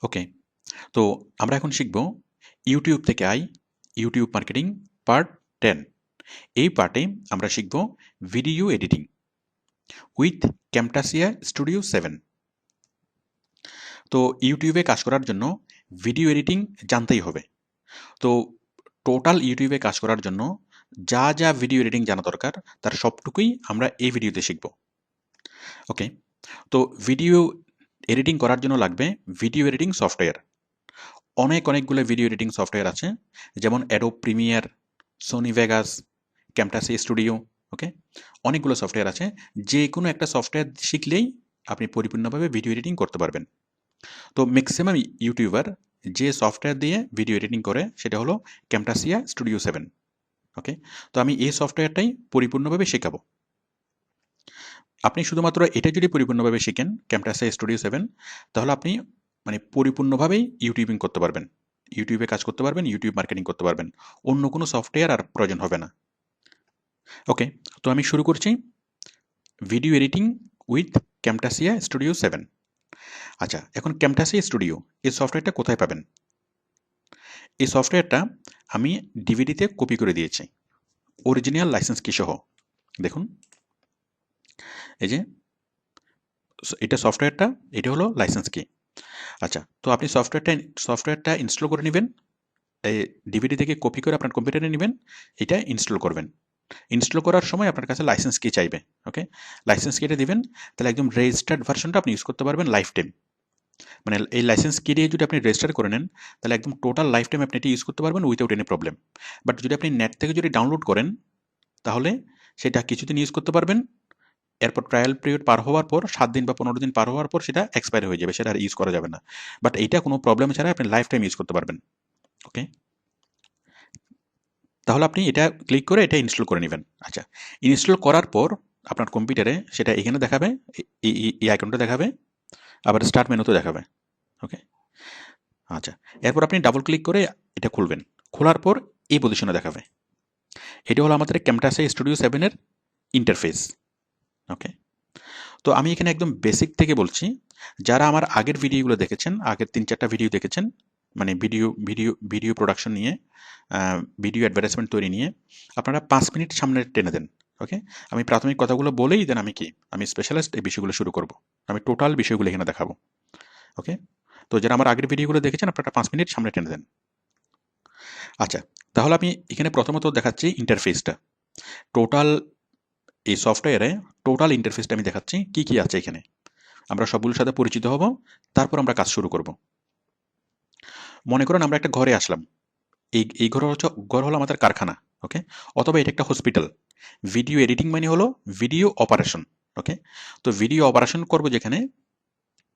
ওকে, তো আমরা এখন শিখব ইউটিউব থেকে আই, ইউটিউব মার্কেটিং পার্ট 10। এই পার্টে আমরা শিখব video editing with Camtasia studio 7। তো ইউটিউবে কাজ করার জন্য ভিডিও এডিটিং জানতেই হবে। তো টোটাল ইউটিউবে কাজ করার জন্য যা যা ভিডিও এডিটিং জানা দরকার তার সবটুকুই আমরা এই ভিডিওতে শিখব। ওকে, তো ভিডিও এডিটিং করার জন্য লাগবে ভিডিও এডিটিং সফটওয়্যার। অনেকগুলো ভিডিও এডিটিং সফটওয়্যার আছে, যেমন Adobe Premiere, Sony Vegas, Camtasia studio. Okay, অনেকগুলো সফটওয়্যার আছে, যে কোনো একটা সফটওয়্যার শিখলেই আপনি পরিপূর্ণভাবে ভিডিও এডিটিং করতে পারবেন। তো ম্যাক্সিমাম ইউটিউবার যে সফটওয়্যার দিয়ে ভিডিও এডিটিং করে সেটা হলো ক্যামটাসিয়া স্টুডিও 7। ওকে, তো আমি এই সফটওয়্যারটাই পরিপূর্ণভাবে শেখাবো। আপনি শুধুমাত্র এটা যদি পরিপূর্ণভাবে শিখেন ক্যামটাসিয়া স্টুডিও 7, তাহলে আপনি মানে পরিপূর্ণভাবেই ইউটিউবিং করতে পারবেন, ইউটিউবে কাজ করতে পারবেন, ইউটিউব মার্কেটিং করতে পারবেন। অন্য কোনো সফটওয়্যার আর প্রয়োজন হবে না। ওকে, তো আমি শুরু করছি video editing with Camtasia studio 7। আচ্ছা, এখন ক্যামটাসিয়া স্টুডিও এই সফটওয়্যারটা কোথায় পাবেন? এই সফটওয়্যারটা আমি ডিভিডিতে কপি করে দিয়েছি, অরিজিনাল লাইসেন্স কি সহ। দেখুন, এই যে এটা সফটওয়্যারটা, এটা হলো লাইসেন্স কি। আচ্ছা, তো আপনি সফটওয়্যারটা ইনস্টল করে নেবেন, এই ডিভিডি থেকে কপি করে আপনার কম্পিউটারে নেবেন, এটা ইনস্টল করবেন। ইনস্টল করার সময় আপনার কাছে লাইসেন্স কি চাইবে। ওকে, লাইসেন্স কিটা দিবেন, তাহলে একদম রেজিস্টার্ড ভার্সনটা আপনি ইউজ করতে পারবেন লাইফ টাইম। মানে এই লাইসেন্স কি দিয়ে যদি আপনি রেজিস্টার করে নেন, তাহলে একদম টোটাল লাইফ টাইম আপনি এটি ইউজ করতে পারবেন উইথাউট এনি প্রবলেম। বাট যদি আপনি নেট থেকে যদি ডাউনলোড করেন, তাহলে সেটা কিছুদিন ইউজ করতে পারবেন, এরপর ট্রায়াল পিরিয়ড পার হওয়ার পর 7 দিন বা 15 দিন পার হওয়ার পর সেটা এক্সপায়ার হয়ে যাবে, সেটা আর ইউজ করা যাবে না। বাট এইটা কোনো প্রবলেম ছাড়া আপনি লাইফ টাইম ইউজ করতে পারবেন। ওকে, তাহলে আপনি এটা ক্লিক করে এটা ইনস্টল করে নেবেন। আচ্ছা, ইনস্টল করার পর আপনার কম্পিউটারে সেটা এখানে দেখাবে, এই আইকনটা দেখাবে, আবার স্টার্ট মেনুতে দেখাবে। ওকে, আচ্ছা, এরপর আপনি ডাবল ক্লিক করে এটা খুলবেন। খোলার পর এই পজিশনে দেখাবে। এটা হলো আমাদের ক্যামটাসিয়া স্টুডিও 7-এর ইন্টারফেস। ওকে, তো আমি এখানে একদম বেসিক থেকে বলছি। যারা আমার আগের ভিডিওগুলো দেখেছেন, আগের 3-4টা ভিডিও দেখেছেন, মানে ভিডিও প্রোডাকশন নিয়ে, ভিডিও অ্যাডভার্টাইজমেন্ট তৈরি নিয়ে, আপনারা 5 মিনিট সামনে টেনে দেন। ওকে, আমি প্রাথমিক কথাগুলো বলেই দেন আমি স্পেশালিস্ট এই বিষয়গুলো শুরু করব। আমি টোটাল বিষয়গুলো এখানে দেখাবো। ওকে, তো যারা আমার আগের ভিডিওগুলো দেখেছেন আপনারা 5 মিনিট সামনে টেনে দেন। আচ্ছা, তাহলে আমি এখানে প্রথমত দেখাচ্ছি ইন্টারফেসটা। টোটাল এই সফটওয়্যারে টোটাল ইন্টারফেসটা আমি দেখাচ্ছি কি কি আছে এখানে। আমরা সবগুলোর সাথে পরিচিত হব, তারপর আমরা কাজ শুরু করব। মনে করেন আমরা একটা ঘরে আসলাম, এই ঘর হলো আমাদের কারখানা। ওকে, অথবা এটা একটা হসপিটাল। ভিডিও এডিটিং মানে হলো ভিডিও অপারেশন। ওকে, তো ভিডিও অপারেশন করব যেখানে,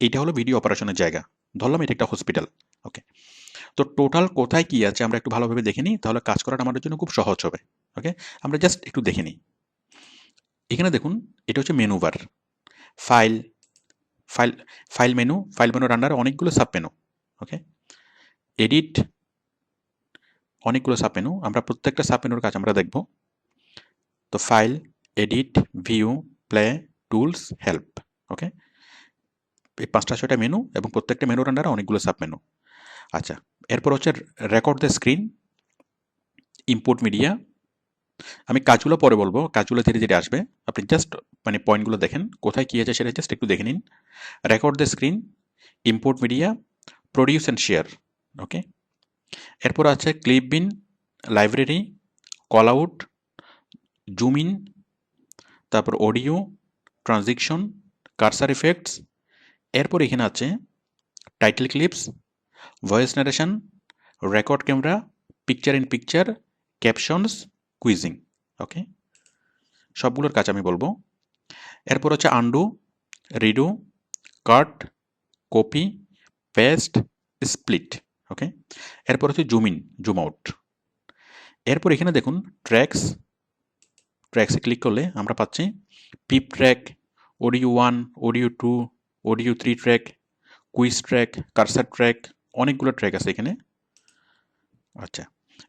এইটা হলো ভিডিও অপারেশনের জায়গা। ধরলাম এটা একটা হসপিটাল। ওকে, তো টোটাল কোথায় কি আছে আমরা একটু ভালোভাবে দেখে নিই, তাহলে কাজ করাটা আমাদের জন্য খুব সহজ হবে। ওকে, আমরা জাস্ট একটু দেখে নিই। এখানে দেখুন, এটা হচ্ছে menu bar. File file file মেনুর আন্ডারে অনেকগুলো সাব মেনু। ওকে, এডিট, অনেকগুলো সাব মেনু। আমরা প্রত্যেকটা সাব মেনুর কাজ আমরা দেখব। তো file, edit, view, play, tools, help. Okay, এই 5-6টা মেনু এবং প্রত্যেকটা মেনুর আন্ডারে অনেকগুলো সাব মেনু। আচ্ছা, এরপর হচ্ছে record the screen, import media. আমি কাজগুলো পরে বলবো, কাজগুলো ধীরে ধীরে আসবে। আপনি জাস্ট মানে পয়েন্টগুলো দেখেন, কোথায় কী আছে সেটা জাস্ট একটু দেখে নিন। Record the screen, import media, produce and share. Okay, এরপর আছে clip bin, library, call out, zoom in, তারপর অডিও, ট্রানজিকশন, কার্সার ইফেক্টস। এরপর এখানে আছে title clips, voice narration, record camera, picture in picture, captions, quizzing. Okay, সবগুলোর কাজ আমি বলবো। এরপর হচ্ছে undo, redo, cut, copy, paste, split. Okay, এরপর হচ্ছে জুম ইন, জুম আউট। এরপর এখানে দেখুন ট্র্যাক্সে ক্লিক করলে আমরা পাচ্ছি PIP track, audio 1, audio 2, audio 3 track, quiz track, cursor track, অনেকগুলো ট্র্যাক আছে এখানে। আচ্ছা,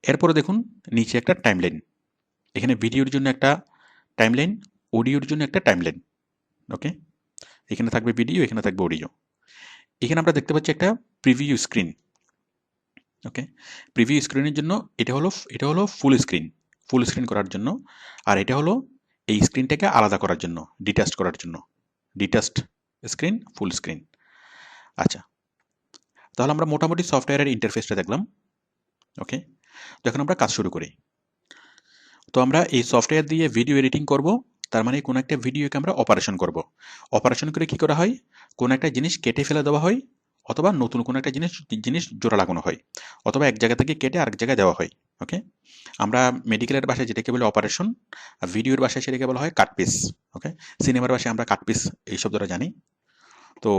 এরপরে দেখুন নিচে একটা টাইমলাইন। এখানে ভিডিওর জন্য একটা টাইমলাইন, অডিওর জন্য একটা টাইমলাইন। ওকে, এখানে থাকবে ভিডিও, এখানে থাকবে অডিও। এখানে আমরা দেখতে পাচ্ছি একটা প্রিভিউ স্ক্রিন। ওকে, প্রিভিউ স্ক্রিনের জন্য এটা হলো ফুল স্ক্রিন করার জন্য, আর এটা হলো এই স্ক্রিনটাকে আলাদা করার জন্য, ডিটাচড করার জন্য, ডিটাচড স্ক্রিন, ফুল স্ক্রিন। আচ্ছা, তাহলে আমরা মোটামুটি সফটওয়্যারের ইন্টারফেসটা দেখলাম। ওকে, তো এখন আমরা কাজ শুরু করি। তো আমরা এই সফটওয়্যার দিয়ে ভিডিও এডিটিং করব, তার মানে কোনো একটা ভিডিওকে আমরা অপারেশন করব। অপারেশন করে কি করা হয়, কোনো একটা জিনিস কেটে ফেলে দেওয়া হয়, অথবা নতুন কোনো একটা জিনিস জোড়া লাগানো হয়, অথবা এক জায়গা থেকে কেটে আরেক জায়গায় দেওয়া হয়। ওকে, আমরা মেডিকেলের ভাষায় যেটাকে বলে অপারেশন, আর ভিডিওর ভাষায় সেটাকে বলা হয় কাটপিস। ওকে, সিনেমার ভাষায় আমরা কাটপিস এই শব্দটা জানি। তো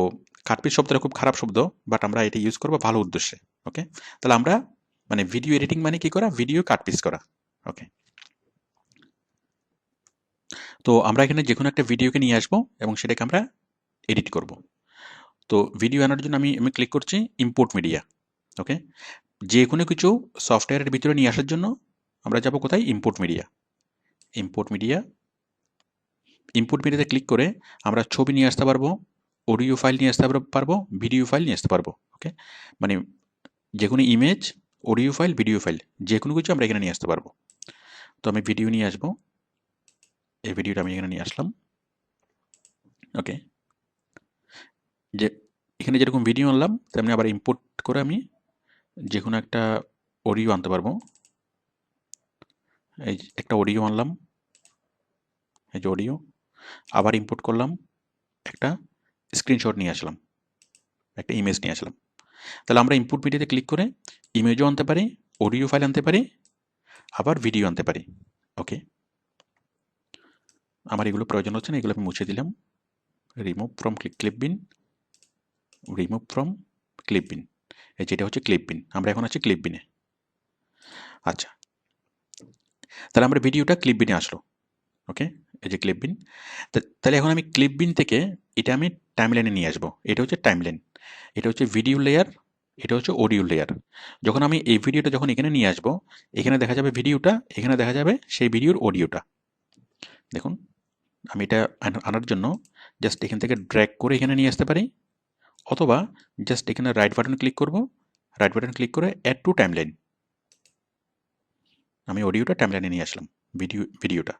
কাটপিস শব্দটা খুব খারাপ শব্দ, বাট আমরা এটা ইউজ করবো ভালো উদ্দেশ্যে। ওকে, তাহলে আমরা মানে ভিডিও এডিটিং মানে কি করা, ভিডিও কাটপিস করা। ওকে, তো আমরা এখানে যে কোনো একটা ভিডিওকে নিয়ে আসবো এবং সেটাকে আমরা এডিট করব। তো ভিডিও আনার জন্য আমি ক্লিক করছি ইম্পোর্ট মিডিয়া। ওকে, যে কোনো কিছু সফটওয়্যারের ভিতরে নিয়ে আসার জন্য আমরা যাব কোথায়, ইম্পোর্ট মিডিয়া। ইম্পোর্ট মিডিয়াতে ক্লিক করে আমরা ছবি নিয়ে আসতে পারবো, অডিও ফাইল নিয়ে আসতে পারবো, ভিডিও ফাইল নিয়ে আসতে পারবো। ওকে, মানে যে কোনো image, audio file, video file, যে কোনো কিছু আমরা এখানে নিয়ে আসতে পারবো। তো আমি ভিডিও নিয়ে আসবো, এই ভিডিওটা আমি এখানে নিয়ে আসলাম। ওকে, যে এখানে যেরকম ভিডিও আনলাম তেমনি আবার ইম্পোর্ট করে আমি যে কোনো একটা অডিও আনতে পারবো। এই একটা অডিও আনলাম, এই যে অডিও, আবার ইম্পোর্ট করলাম, একটা স্ক্রিনশট নিয়ে আসলাম, একটা ইমেজ নিয়ে আসলাম। তাহলে আমরা ইম্পোর্ট মিডিয়াতে ক্লিক করে ইমেজও আনতে পারি, অডিও ফাইল আনতে পারি, আবার ভিডিও আনতে পারি। ওকে, আমার এগুলো প্রয়োজন হচ্ছে না, এগুলো আমি মুছে দিলাম। রিমুভ ফ্রম ক্লিপবিন, রিমুভ ফ্রম ক্লিপবিন, এই যেটা হচ্ছে ক্লিপবিন, আমরা এখন আছি ক্লিপবিনে। আচ্ছা, তাহলে আমরা ভিডিওটা ক্লিপবিনে আসলো। ওকে, এই যে ক্লিপবিন। তাহলে এখন আমি ক্লিপবিন থেকে এটা আমি টাইমলাইনে নিয়ে আসবো। এটা হচ্ছে টাইমলাইন, এটা হচ্ছে ভিডিও লেয়ার, এটা হচ্ছে অডিও লেয়ার। যখন আমি এই ভিডিওটা যখন এখানে নিয়ে আসবো, এখানে দেখা যাবে ভিডিওটা, এখানে দেখা যাবে সেই ভিডিওর অডিওটা। দেখুন, আমি এটা আনার জন্য জাস্ট এখান থেকে ড্র্যাগ করে এখানে নিয়ে আসতে পারি, অথবা জাস্ট এখানে রাইট বাটন ক্লিক করব, রাইট বাটন ক্লিক করে অ্যাড টু টাইমলাইন, আমি অডিওটা টাইমলাইনে নিয়ে আসলাম, ভিডিওটা।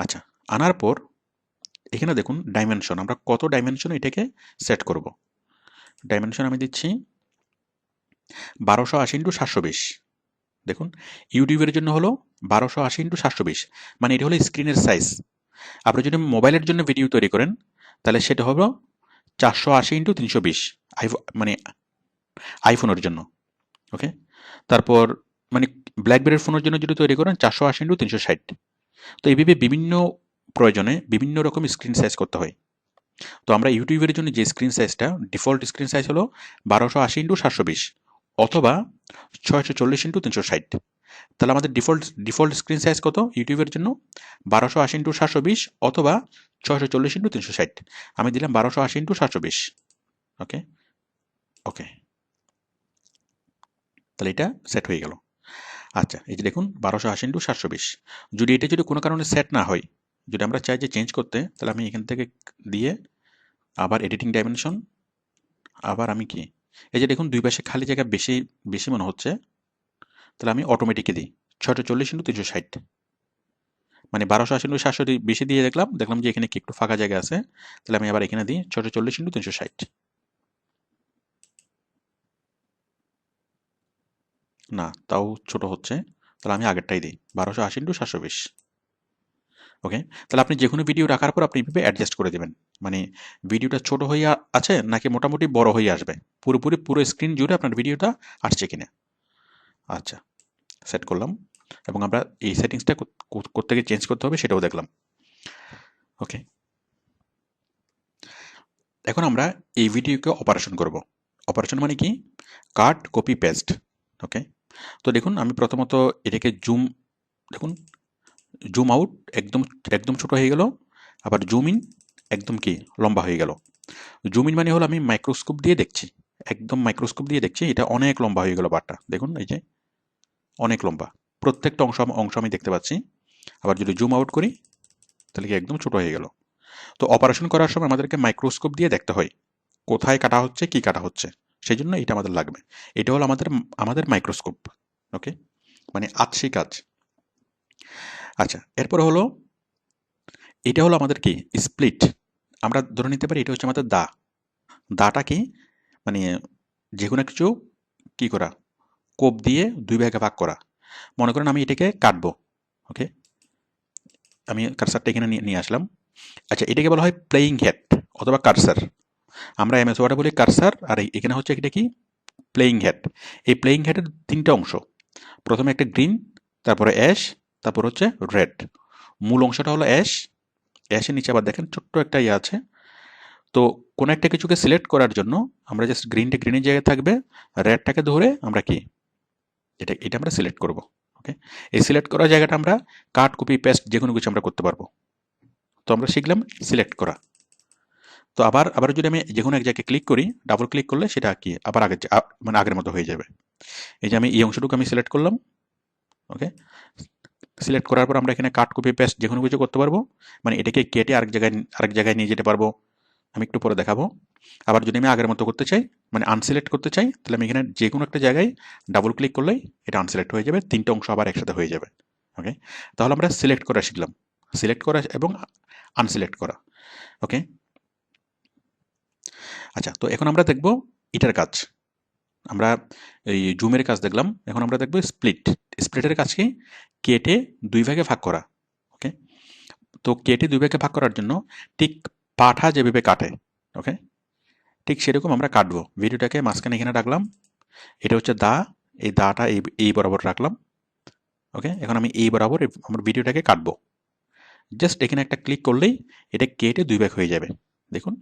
আচ্ছা, আনার পর এখানে দেখুন ডাইমেনশন, আমরা কত ডাইমেনশন এটাকে সেট করব। ডাইমেনশন আমি দিচ্ছি 1280x720। দেখুন, ইউটিউবের জন্য হলো 1280x720, মানে এটা হলো স্ক্রিনের সাইজ। আপনি যদি মোবাইলের জন্য ভিডিও তৈরি করেন তাহলে সেটা হলো 480x320, মানে আইফোনের জন্য। ওকে, তারপর মানে ব্ল্যাকবেরির ফোনের জন্য যদি তৈরি করেন 480x360। তো এইভাবে বিভিন্ন প্রয়োজনে বিভিন্ন রকম স্ক্রিন সাইজ করতে হয়। তো আমরা ইউটিউবের জন্য যে স্ক্রিন সাইজটা, ডিফল্ট স্ক্রিন সাইজ হলো 1280x720 অথবা 640x360। তাহলে আমাদের ডিফল্ট স্ক্রিন সাইজ কত ইউটিউবের জন্য, 1280x720 অথবা 640x360। আমি দিলাম 1280x720। ওকে, ওকে, তাহলে এটা সেট হয়ে গেল। আচ্ছা, এই যে দেখুন 1280x720। যদি এটা যদি কোনো কারণে সেট না হয়, যদি আমরা চাই যে চেঞ্জ করতে, তাহলে আমি এখান থেকে দিয়ে আবার এডিটিং ডাইমেনশন, আবার আমি কি, এই যে দেখুন দুই পাশে খালি জায়গা বেশি বেশি মনে হচ্ছে, তাহলে আমি অটোমেটিকে দিই 640x360, মানে 1280x720 বেশি দিয়ে দেখলাম যে এখানে কি একটু ফাঁকা জায়গা আছে, তাহলে আমি আবার এখানে দিই 640x360। না, তাও ছোট হচ্ছে, তাহলে আমি আগেরটাই দিই 1280x720। ওকে, তাহলে আপনি যে কোনো ভিডিও রাখার পর আপনি এইভাবে অ্যাডজাস্ট করে দেবেন, মানে ভিডিওটা ছোট হয়ে আছে নাকি মোটামুটি বড় হয়ে আসবে, পুরো স্ক্রিন জুড়ে আপনার ভিডিওটা আসছে কিনা। আচ্ছা, সেট করলাম, এবং আমরা এই সেটিংসটা কোত্থেকে চেঞ্জ করতে হবে সেটাও দেখলাম। ওকে, এখন আমরা এই ভিডিওকে অপারেশন করব। অপারেশন মানে কি, কাট, কপি, পেস্ট। ওকে, তো দেখুন আমি প্রথমত এটাকে দেখুন জুম আউট একদম একদম ছোট হয়ে গেল, আবার জুম ইন একদম কি লম্বা হয়ে গেল। জুম ইন মানে হলো আমি মাইক্রোস্কোপ দিয়ে দেখছি, একদম মাইক্রোস্কোপ দিয়ে দেখছি, এটা অনেক লম্বা হয়ে গেল বারটা, দেখুন এই যে অনেক লম্বা, প্রত্যেকটা অংশ আমি দেখতে পাচ্ছি। আবার যদি জুম আউট করি তাহলে কি একদম ছোট হয়ে গেল। তো অপারেশন করার সময় আমাদেরকে মাইক্রোস্কোপ দিয়ে দেখতে হয় কোথায় কাটা হচ্ছে, কি কাটা হচ্ছে। সেই জন্য এটা আমাদের লাগবে। এটা হলো আমাদের আমাদের মাইক্রোস্কোপ। ওকে, মানে আতসী কাজ। আচ্ছা, এরপর হলো এটা হলো আমাদের কি স্প্লিট। আমরা ধরে নিতে পারি এটা হচ্ছে আমাদের দাটা কি, মানে যে কোনো কিছু কি করা, কোপ দিয়ে দুই ভাগে ভাগ করা। মনে করেন আমি এটাকে কাটবো। ওকে, আমি কারসারটা এখানে নিয়ে আসলাম। আচ্ছা, এটাকে বলা হয় প্লেয়িং হেড অথবা কারসার। আমরা এমএস ওয়ার্ডে বলি কারসার, আর এখানে হচ্ছে এটা কি প্লেয়িং হেড। এই প্লেয়িং হেডের তিনটা অংশ, প্রথমে একটা গ্রিন, তারপরে অ্যাশ, তারপর হচ্ছে রেড। মূল অংশটা হলো অ্যাশ। অ্যাশের নিচে আবার দেখেন ছোট্ট একটা ইয়ে আছে। তো কোনো একটা কিছুকে সিলেক্ট করার জন্য আমরা জাস্ট গ্রিনটা গ্রিনের জায়গায় থাকবে, রেডটাকে ধরে আমরা কি এটা আমরা সিলেক্ট করব। ওকে, এই সিলেক্ট করার জায়গাটা আমরা কাট, কপি, পেস্ট যে কোনো কিছু আমরা করতে পারবো। তো আমরা শিখলাম সিলেক্ট করা। তো আবার আবার যদি আমি যে কোনো এক জায়গায় ক্লিক করি, ডাবল ক্লিক করলে সেটা কি আবার মানে আগের মতো হয়ে যাবে। এই যে আমি এই অংশটুকু আমি সিলেক্ট করলাম। ওকে, সিলেক্ট করার পর আমরা এখানে কাট, কপি, পেস্ট যে কোনো কিছু করতে পারবো। মানে এটাকে কেটে আরেক জায়গায় নিয়ে যেতে পারবো। আমি একটু পরে দেখাবো। আবার যদি আমি আগের মতো করতে চাই, মানে আনসিলেক্ট করতে চাই, তাহলে আমি এখানে যে কোনো একটা জায়গায় ডাবল ক্লিক করলেই এটা আনসিলেক্ট হয়ে যাবে, তিনটা অংশ আবার একসাথে হয়ে যাবে। ওকে, তাহলে আমরা সিলেক্ট করা শিখলাম, সিলেক্ট করা এবং আনসিলেক্ট করা। ওকে, আচ্ছা, তো এখন আমরা দেখব এটার কাজ। আমরা এই জুমের কাজ দেখলাম, এখন আমরা দেখব স্প্লিট। স্প্লিটের কাজ কি, কেটে দুই ভাগে ভাগ করা। ওকে, তো কেটে দুই ভাগে ভাগ করার জন্য ঠিক পাঠা যেভাবে কাটে, ওকে, ঠিক সেরকম আমরা কাটবো। ভিডিওটাকে মাঝখানে এখানে রাখলাম, এটা হচ্ছে এই দাটা এই বরাবর রাখলাম। ওকে, এখন আমি এই বরাবর আমার ভিডিওটাকে কাটবো। জাস্ট এখানে একটা ক্লিক করলেই এটা কেটে দুই ভাগ হয়ে যাবে। দেখুন,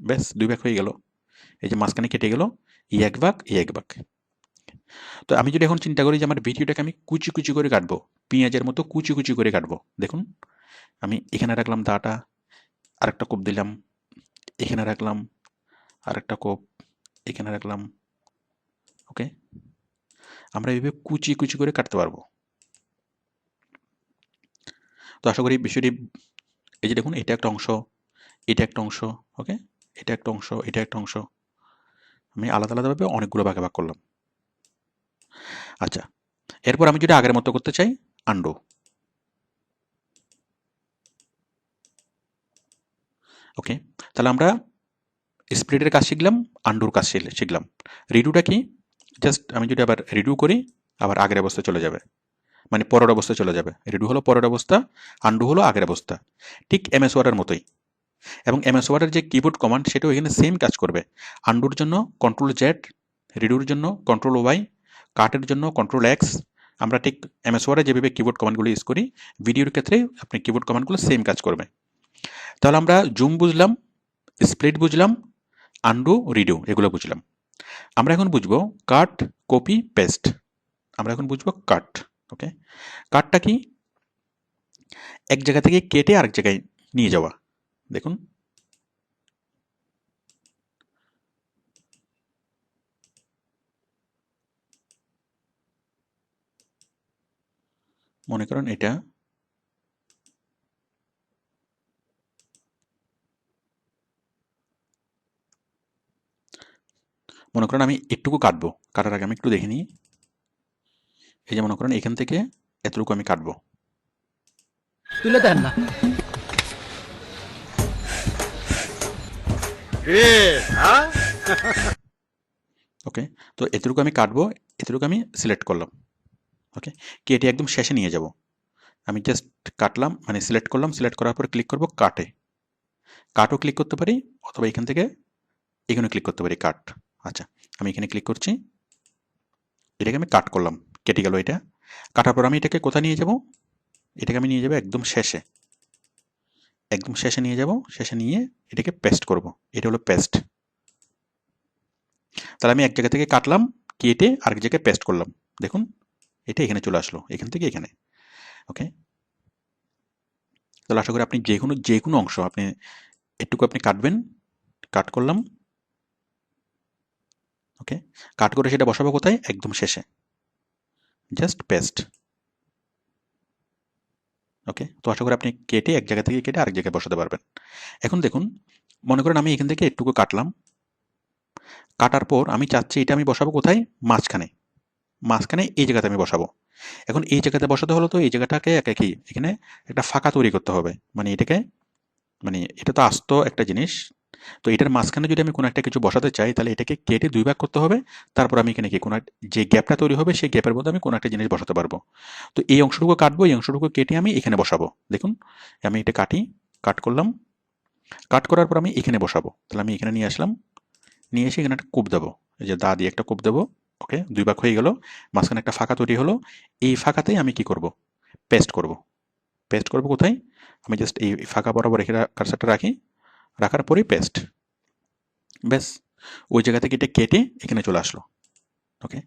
ব্যাস দুই ভাগ হয়ে গেল। এই যে মাঝখানে কেটে গেল, এই এক ভাগ, এই এক ভাগ। তো আমি যদি এখন চিন্তা করি যে আমার ভিডিওটাকে আমি কুচি কুচি করে কাটবো, পেঁয়াজের মতো কুচি কুচি করে কাটবো, দেখুন আমি এখানে রাখলাম দাটা, আরেকটা কোপ দিলাম, এখানে রাখলাম আরেকটা কোপ, এখানে রাখলাম। ওকে, আমরা এইভাবে কুচি কুচি করে কাটতে পারবো। তো আশা করি বিষয়টি, এই যে দেখুন এটা একটা অংশ, এটা একটা অংশ, ওকে, এটা একটা অংশ, এটা একটা অংশ, আমি আলাদা আলাদাভাবে অনেকগুলো ভাগে ভাগ করলাম। আচ্ছা, এরপর আমি যদি আগের মতো করতে চাই, আন্ডু। ওকে, তাহলে আমরা স্প্লিটের কাজ শিখলাম, আন্ডুর কাজ শিখলাম। রিডুটা কি, জাস্ট আমি যদি আবার রিডু করি, আবার আগের অবস্থায় চলে যাবে, মানে পরের অবস্থায় চলে যাবে। রিডু হলো পরের অবস্থা, আন্ডু হলো আগের অবস্থা। ঠিক এমএস ওয়ার্ডের মতোই। এবং এমএস ওয়ার্ডের যে কিবোর্ড কমান্ড সেটাও এখানে সেম কাজ করবে। আন্ডুর জন্য কন্ট্রোল জেড, রিডুর জন্য কন্ট্রোল ওয়াই, কাটের জন্য কন্ট্রোল এক্স। আমরা ঠিক এমএস ওয়ার্ডে যেভাবে কিবোর্ড কমান্ডগুলো ইউজ করি, ভিডিওর ক্ষেত্রে আপনি কিবোর্ড কমান্ডগুলো সেম কাজ করবে। তাহলে আমরা জুম বুঝলাম, স্প্লিট বুঝলাম, আন্ডু, রিডু এগুলো বুঝলাম। আমরা এখন বুঝবো কাট, কপি, পেস্ট। আমরা এখন বুঝবো কাট। ওকে, কাটটা কি, এক জায়গা থেকে কেটে আরেক জায়গায় নিয়ে যাওয়া। দেখুন, মনে করেন এটা, মনে করেন আমি একটুকু কাটবো, কাটার আগে আমি একটু দেখে নিই। এই যে মনে করেন এখান থেকে এতটুকু আমি কাটবো। তুলে দেন না। ওকে, তো এতটুকু আমি কাটবো, এতটুকু আমি সিলেক্ট করলাম। ওকে, কেটে একদম শেষে নিয়ে যাব। আমি জাস্ট কাটলাম, মানে সিলেক্ট করলাম, সিলেক্ট করার পর ক্লিক করব কাটে। কাটও ক্লিক করতে পারি, অথবা এখান থেকে এখানে ক্লিক করতে পারি কাট। আচ্ছা, আমি এখানে ক্লিক করছি, এটাকে আমি কাট করলাম, কেটে গেল এটা। কাটার পর আমি এটাকে কোথায় নিয়ে যাব, এটাকে আমি নিয়ে যাব একদম শেষে, একদম শেষে নিয়ে যাব, শেষে নিয়ে এটাকে পেস্ট করব। এটা হলো পেস্ট। তাহলে আমি এক জায়গা থেকে কাটলাম, কেটে আরেক জায়গায় পেস্ট করলাম। দেখুন, এটা এখানে চলে আসলো, এখান থেকে এখানে। ওকে, তাহলে আশা করি আপনি যে কোনো অংশ আপনি একটুকু আপনি কাটবেন, কাট করলাম। ওকে, কাট করে সেটা বসাবো কোথায়, একদম শেষে, জাস্ট পেস্ট। ওকে, তো আশা করি আপনি কেটে এক জায়গা থেকে কেটে আরেক জায়গায় বসাতে পারবেন। এখন দেখুন, মনে করেন আমি এখান থেকে একটুকু কাটলাম, কাটার পর আমি চাচ্ছি এটা আমি বসাবো কোথায়, মাঝখানে। মাঝখানে এই জায়গাতে আমি বসাবো। এখন এই জায়গাতে বসাতে হলো তো এই জায়গাটাকে কি এখানে একটা ফাঁকা তৈরি করতে হবে, মানে এটাকে, মানে এটা তো আস্ত একটা জিনিস। তো এটার মাঝখানে যদি আমি কোনো একটা কিছু বসাতে চাই তাহলে এটাকে কেটে দুই ভাগ করতে হবে। তারপর আমি এখানে কি কোনো যে গ্যাপটা তৈরি হবে সেই গ্যাপের মধ্যে আমি কোনো একটা জিনিস বসাতে পারবো। তো এই অংশটুকু কাটবো, এই অংশটুকু কেটে আমি এখানে বসাবো। দেখুন আমি এটা কাট করলাম। কাট করার পর আমি এখানে বসাবো। তাহলে আমি এখানে নিয়ে আসলাম, নিয়ে এসে এখানে একটা কোপ দেবো, এই যে দা দিয়ে একটা কোপ দেবো। ওকে, দুই ভাগ হয়ে গেল, মাঝখানে একটা ফাঁকা তৈরি হলো। এই ফাঁকাতেই আমি কি করব, পেস্ট করব। পেস্ট করব কোথায়, আমি জাস্ট এই ফাঁকা বরাবর রেখে কার্সারটা রাখি, রাখার পরেই পেস্ট। ব্যাস, ওই জায়গা থেকে এটা কেটে এখানে চলে আসলো। ওকে,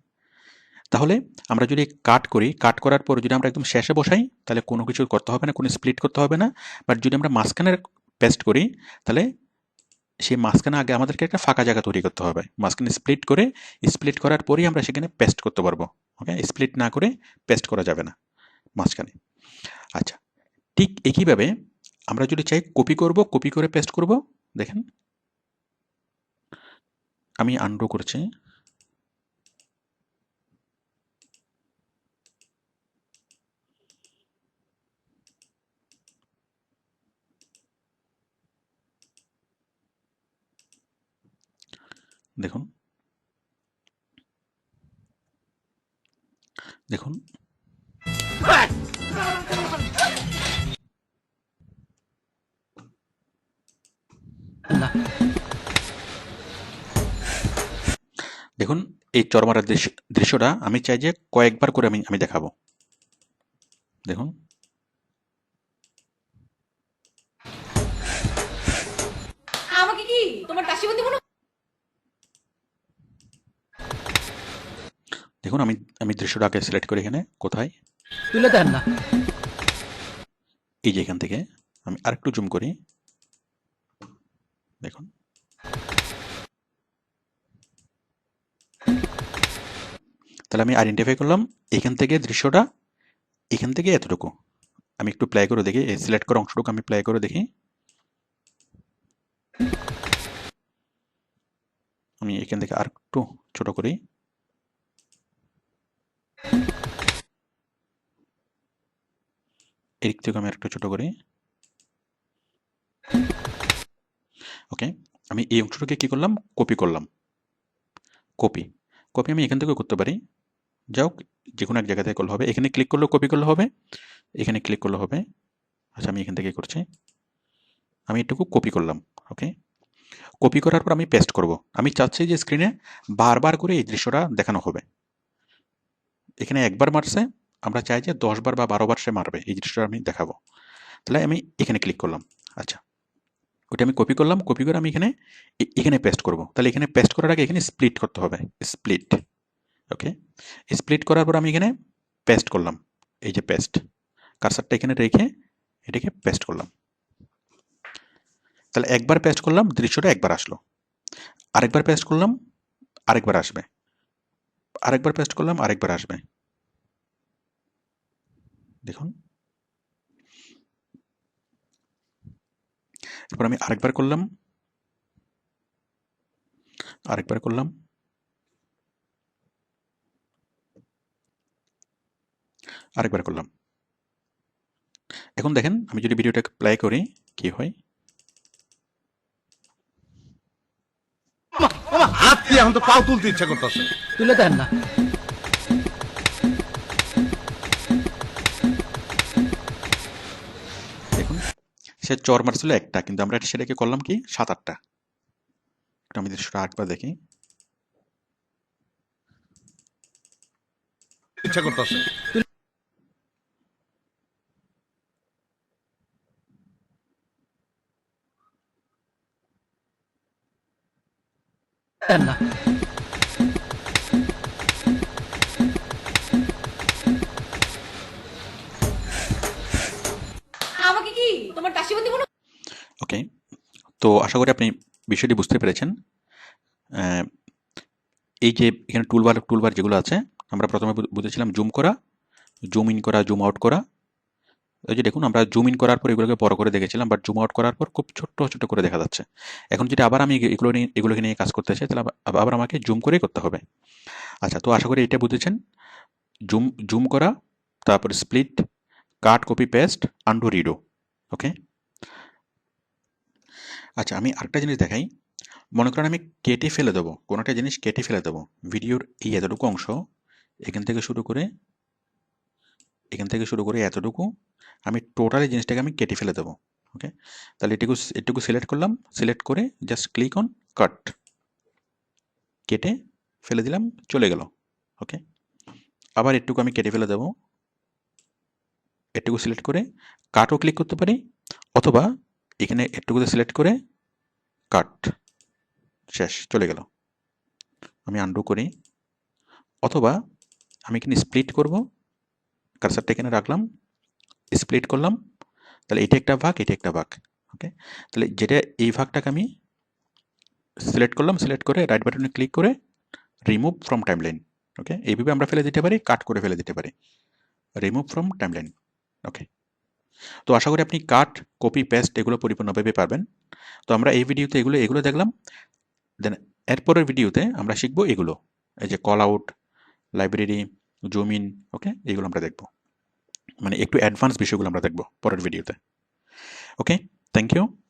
তাহলে আমরা যদি কাট করি, কাট করার পর যদি আমরা একদম শেষে বসাই তাহলে কোনো কিছু করতে হবে না, কোনো স্প্লিট করতে হবে না। বাট যদি আমরা মাঝখানে পেস্ট করি তাহলে সেই মাঝখানে আগে আমাদেরকে একটা ফাঁকা জায়গা তৈরি করতে হবে, মাঝখানে স্প্লিট করে, স্প্লিট করার পরেই আমরা সেখানে পেস্ট করতে পারবো। ওকে, স্প্লিট না করে পেস্ট করা যাবে না মাঝখানে। আচ্ছা, ঠিক একইভাবে আমরা যদি চাই কপি করব, কপি করে পেস্ট করব। দেখেন আমি আনডু করছি। দেখুন দেখুন না দেখুন এই চরমারার দৃশ্যটা আমি চাই যে কয়েকবার করে আমি দেখাবো। দেখুন আমাকে কি তোমার দাসীবন্দি মনে দেখুন আমি আমি দৃশ্যটাকে সিলেক্ট করি, এখানে কোথায়, তুলে দেন না এই যে এখান থেকে আমি আরেকটু জুম করি। দেখুন তাহলে আমি আইডেন্টিফাই করলাম এখান থেকে দৃশ্যটা, এখান থেকে এতটুকু। আমি একটু প্লে করে দেখি, এই সিলেক্ট করা অংশটুকু আমি প্লে করে দেখি। আমি এখান থেকে আরেকটু ছোট করি। এদিক থেকে আমি আরেকটু ছোট করি। ওকে, আমি এই অংশটাকে কি করলাম, কপি করলাম। কপি কপি আমি এখান থেকে করতে পারি, যাও যে কোনো এক জায়গা থেকে করলে হবে। এখানে ক্লিক করলেও কপি করলে হবে, এখানে ক্লিক করলে হবে। আচ্ছা আমি এখান থেকে করছি, আমি এটুকু কপি করলাম। ওকে, কপি করার পর আমি পেস্ট করব। আমি চাচ্ছি যে স্ক্রিনে বারবার করে এই দৃশ্যটা দেখানো হবে। এখানে একবার মারছে, আমরা চাই যে 10 বার বা 12 বার সে মারবে, এই দৃশ্যটা আমি দেখাবো। তাহলে আমি এখানে ক্লিক করলাম। আচ্ছা, ওটা আমি কপি করলাম, কপি করে আমি এখানে এখানে পেস্ট করব। তাহলে এখানে পেস্ট করার আগে এখানে স্প্লিট করতে হবে, স্প্লিট। ওকে, স্প্লিট করার পর আমি এখানে পেস্ট করলাম, এই যে পেস্ট, কার্সারটা এখানে রেখে এটাকে পেস্ট করলাম। তাহলে একবার পেস্ট করলাম, দৃশ্যটা একবার আসলো। আরেকবার পেস্ট করলাম, আরেকবার আসবে। আরেকবার পেস্ট করলাম, আরেকবার আসবে। দেখুন, এরপর আমি আরেকবার করলাম, আরেকবার করলাম, আরেকবার করলাম। এখন দেখেন আমি যদি ভিডিওটাকে প্লে করি কি হয়। হাত দিয়ে এখন তো পাও তুলতে ইচ্ছা করতেছে। তুলে দেন না দেখুন সে চর মারছিল একটা, কিন্তু আমরা সেটাকে করলাম কি 7-8টা। একটু আমি দৃশ্যটা আরেকবার দেখি। ইচ্ছা করতেছে। দেন না আমাকে কি তোমার দাসীবন্দি মনে ওকে, তো আশা করি আপনি বিষয়টি বুঝতে পেরেছেন। আহ, এই যে এখানে টুলবার যেগুলো আছে, আমরা প্রথমে বুঝেছিলাম জুম করা, জুম ইন করা, জুম আউট করা, ওই যে দেখুন আমরা জুম ইন করার পর এগুলোকে বড় করে দেখেছিলাম, বাট জুম আউট করার পর খুব ছোট্ট ছোট্ট করে দেখা যাচ্ছে। এখন যদি আবার আমি এগুলোকে নিয়ে কাজ করতে চাই, তাহলে আবার আমাকে জুম করেই করতে হবে। আচ্ছা, তো আশা করি এটা বুঝেছেন। জুম জুম করা, তারপর স্প্লিট, কাট, কপি, পেস্ট, আন্ডু, রিডো। ওকে। আচ্ছা, আমি আরেকটা জিনিস দেখাই। মনে করেন আমি কেটে ফেলে দেবো, কোনো একটা জিনিস কেটে ফেলে দেবো। ভিডিওর এই এতটুকু অংশ, এখান থেকে শুরু করে এতটুকু আমি টোটাল এই জিনিসটাকে আমি কেটে ফেলে দেবো। ওকে, তাহলে এটুকু সিলেক্ট করলাম, সিলেক্ট করে জাস্ট ক্লিক অন কাট, কেটে ফেলে দিলাম, চলে গেল। ওকে, আবার একটুকু আমি কেটে ফেলে দেবো, এটুকু সিলেক্ট করে কাটও ক্লিক করতে পারি, অথবা এখানে এটুকুতে সিলেক্ট করে কাট, শেষ, চলে গেল। আমি আন্ডু করি, অথবা আমি এখানে স্প্লিট করব, কার্সারটা এখানে রাখলাম, স্প্লিট করলাম, তাহলে এটা একটা ভাগ, এটা একটা ভাগ। ওকে, তাহলে যেটা এই ভাগটাকে আমি সিলেক্ট করলাম, সিলেক্ট করে রাইট বাটনে ক্লিক করে রিমুভ ফ্রম টাইমলাইন। ওকে, এইভাবে আমরা ফেলে দিতে পারি, কাট করে ফেলে দিতে পারি, রিমুভ ফ্রম টাইমলাইন। ওকে, তো আশা করি আপনি কাট, কপি, পেস্ট এগুলো পরিপূর্ণভাবে পারবেন। তো আমরা এই ভিডিওতে এগুলো দেখলাম। দেন এরপরের ভিডিওতে আমরা শিখবো এগুলো, এই যে call out, library, zoom in. Okay, এগুলো আমরা দেখব, মানে একটু অ্যাডভান্স বিষয়গুলো আমরা দেখব পরের ভিডিওতে। ওকে, থ্যাংক ইউ।